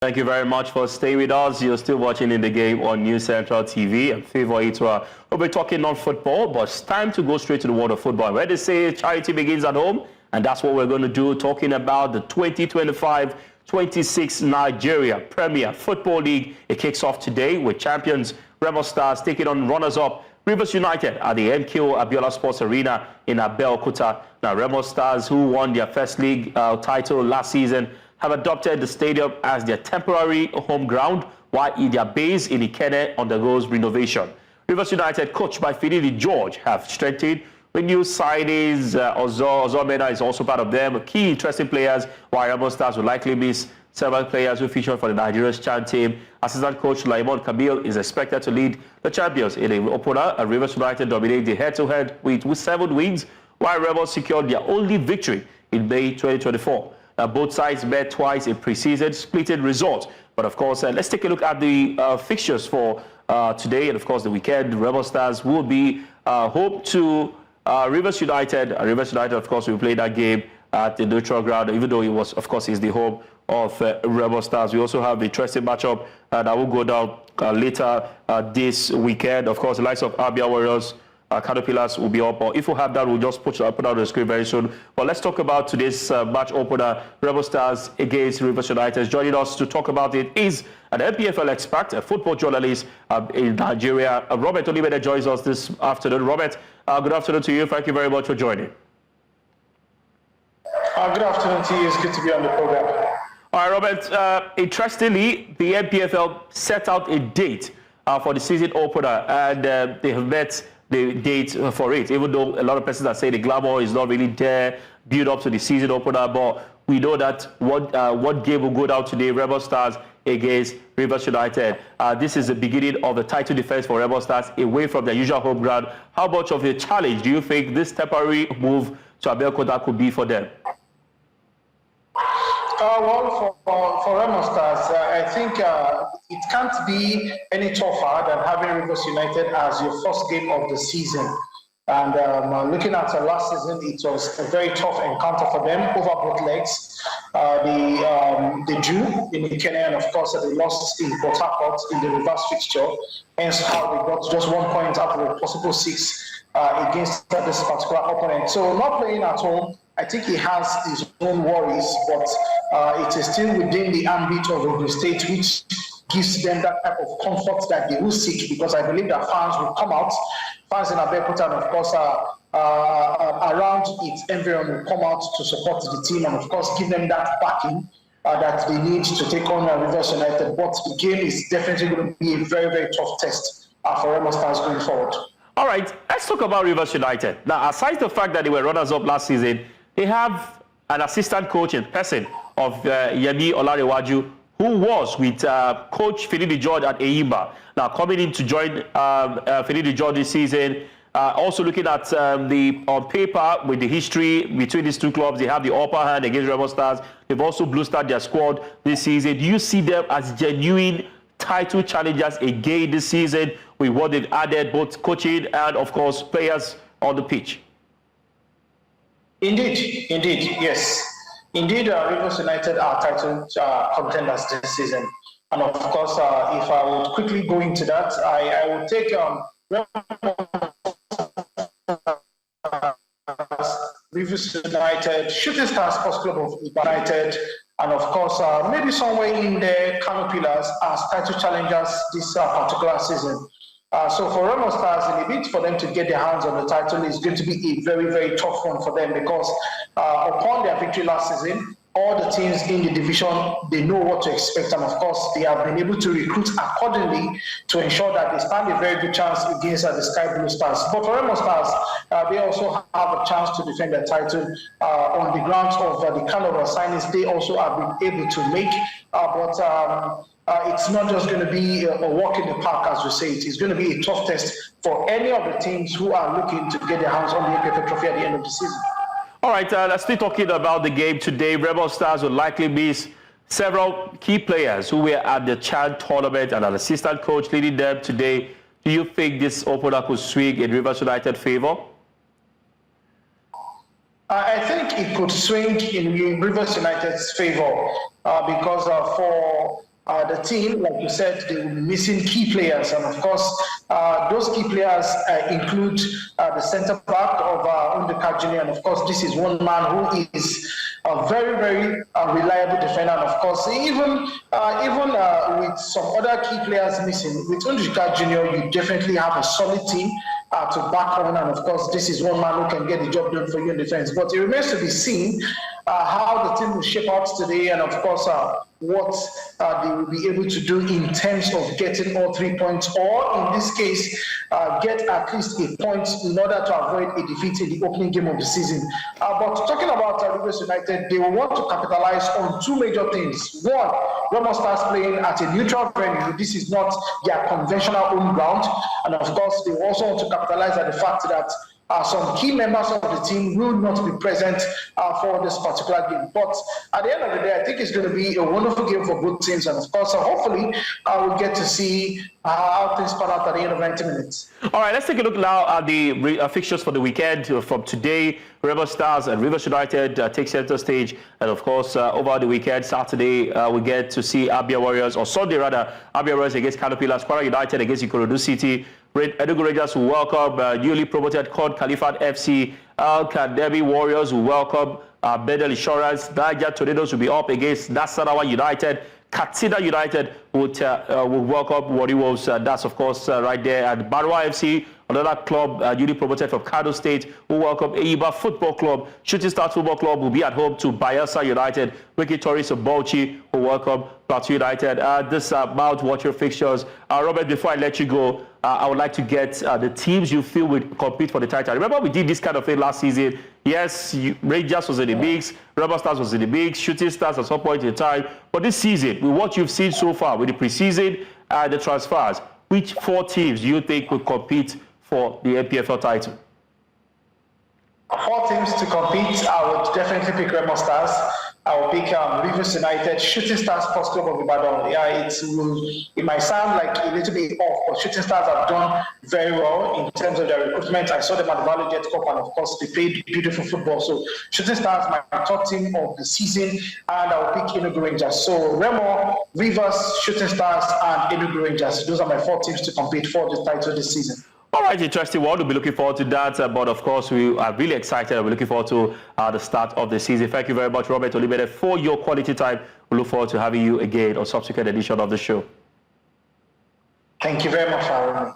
Thank you very much for staying with us. You're still watching In the Game on News Central TV. I'm Favor Itwa. We'll be talking on football, but it's time to go straight to the world of football. Where they say charity begins at home, and that's what we're going to do, talking about the 2025-26 Nigeria Premier Football League. It kicks off today with champions Remo Stars taking on runners-up Rivers United at the MKO Abiola Sports Arena in Abeokuta. Now, Remo Stars, who won their first league title last season, have adopted the stadium as their temporary home ground, while their base in Ikenne undergoes renovation. Rivers United, coached by Finidi George, have strengthened with new signings. Olimene is also part of them. Key interesting players, while Remo Stars will likely miss several players who feature for the Nigeria's Chan team. Assistant coach Sulaiman Kamil is expected to lead the champions in the opener, and Rivers United dominate the head-to-head with 7 wins, while Rebels secured their only victory in May 2024. Both sides met twice in pre-season, splitting results. But of course, let's take a look at the fixtures for today and of course the weekend. Remo Stars will be home to Rivers United. Rivers United, of course, will play that game at the neutral ground, even though it was, of course, is the home of Remo Stars. We also have the interesting matchup that will go down later this weekend. Of course, the likes of Abia Warriors, Caterpillars will be up, or if we have that, we'll just put out on the screen very soon. But let's talk about today's match opener, Remo Stars against Rivers United. Joining us to talk about it is an NPFL expert, a football journalist in Nigeria. Robert Olimene joins us this afternoon. Robert, good afternoon to you. Thank you very much for joining. Good afternoon to you. It's good to be on the program. All right, Robert. Interestingly, the NPFL set out a date for the season opener, and they have met the date for it, even though a lot of persons are saying the glamour is not really there, build up to the season opener. But we know that one game will go down today, Remo Stars against Rivers United. This is the beginning of the title defense for Remo Stars away from their usual home ground. How much of a challenge do you think this temporary move to Abeokuta could be for them? Well, for Remo Stars, I think it can't be any tougher than having Rivers United as your first game of the season. And looking at last season, it was a very tough encounter for them over both legs. They drew in Ikenne, and of course they lost in Port Harcourt in the reverse fixture. Hence how they got just 1 point out of a possible 6 against this particular opponent. So not playing at home, I think he has his own worries, but it is still within the ambit of Ogun State, which gives them that type of comfort that they will seek, because I believe that fans will come out, fans in Abeokuta and of course around its environment will come out to support the team and of course give them that backing that they need to take on Rivers United. But the game is definitely going to be a very, very tough test for Remo Stars going forward. All right, let's talk about Rivers United. Now, aside the fact that they were runners-up last season, they have an assistant coach in person of Yemi Olarewaju, who was with coach Finidi George at Eyimba. Now, coming in to join Finidi George this season, also looking at on paper with the history between these two clubs, they have the upper hand against Remo Stars. They've also boosted their squad this season. Do you see them as genuine title challengers again this season with what they've added, both coaching and, of course, players on the pitch? Indeed, yes. Indeed, Rivers United are title contenders this season. And of course, if I would quickly go into that, I would take Rivers United, Shooting Stars Sports Club of United, and of course, maybe somewhere in the Caterpillars as title challengers this particular season. So for Remo Stars, in a bid for them to get their hands on the title is going to be a very, very tough one for them, because upon their victory last season, all the teams in the division, they know what to expect, and of course they have been able to recruit accordingly to ensure that they stand a very good chance against the Sky Blue Stars. But for Remo Stars, they also have a chance to defend their title on the grounds of the kind of signings they also have been able to make. It's not just going to be a walk in the park, as we say. It's going to be a tough test for any of the teams who are looking to get their hands on the NPFL trophy at the end of the season. All right, let's be talking about the game today. Remo Stars will likely miss several key players who were at the Chan tournament and an assistant coach leading them today. Do you think this opener could swing in Rivers United favor? I think it could swing in Rivers United's favor because for The team, like you said, they will be missing key players, and of course, those key players include the centre back of Ndeka Junior, and of course, this is one man who is a very, very reliable defender, and of course, even with some other key players missing, with Ndeka Junior, you definitely have a solid team to back on, and of course, this is one man who can get the job done for you in defence. But it remains to be seen how the team will shape out today, and of course, what they will be able to do in terms of getting all 3 points, or in this case, get at least a point in order to avoid a defeat in the opening game of the season. But talking about Rivers United, they will want to capitalize on two major things. One, Remo Stars playing at a neutral venue. This is not their conventional home ground. And of course, they also want to capitalize on the fact that some key members of the team will not be present for this particular game. But at the end of the day, I think it's going to be a wonderful game for both teams. And of course, hopefully, we'll get to see how things pan out at the end of 90 minutes. All right, let's take a look now at the fixtures for the weekend. From today, Remo Stars and Rivers United take center stage. And of course, over the weekend, Saturday, we get to see Abia Warriors, or Sunday rather, Abia Warriors against Canopilas, Kwara United against Ikorodu City. Enugu Rangers will welcome newly promoted Cod Califat FC. Al-Kadebi Warriors will welcome Bedel Insurance. Niger Tornadoes will be up against Nasarawa United. Katsina United will welcome Warri Wolves. That's, of course, right there. And Barwa FC, another club newly promoted from Kano State, will welcome Eiba Football Club. Shooting Stars Football Club will be at home to Bayelsa United. Wiki Tories of Bauchi will welcome Plateau United. This about what your fixtures. Robert, before I let you go, I would like to get the teams you feel would compete for the title. Remember, we did this kind of thing last season. Yes, Rangers was in the mix, Remo Stars was in the mix, Shooting Stars at some point in time. But this season, with what you've seen so far, with the preseason and the transfers, which four teams do you think would compete for the NPFL title? Four teams to compete, I would definitely pick Remo Stars. I will pick Rivers United, Shooting Stars Sports Club of Ibadan. Yeah, it might sound like a little bit off, but Shooting Stars have done very well in terms of their recruitment. I saw them at the Valley Jet Cup, and of course, they played beautiful football. So Shooting Stars, my top team of the season, and I will pick Enugu Rangers. So Remo, Rivers, Shooting Stars, and Enugu Rangers. Those are my four teams to compete for the title this season. All right, interesting one. We'll be looking forward to that. But of course, we are really excited. We're looking forward to the start of the season. Thank you very much, Robert Olimene, for your quality time. We look forward to having you again on subsequent edition of the show. Thank you very much for having me.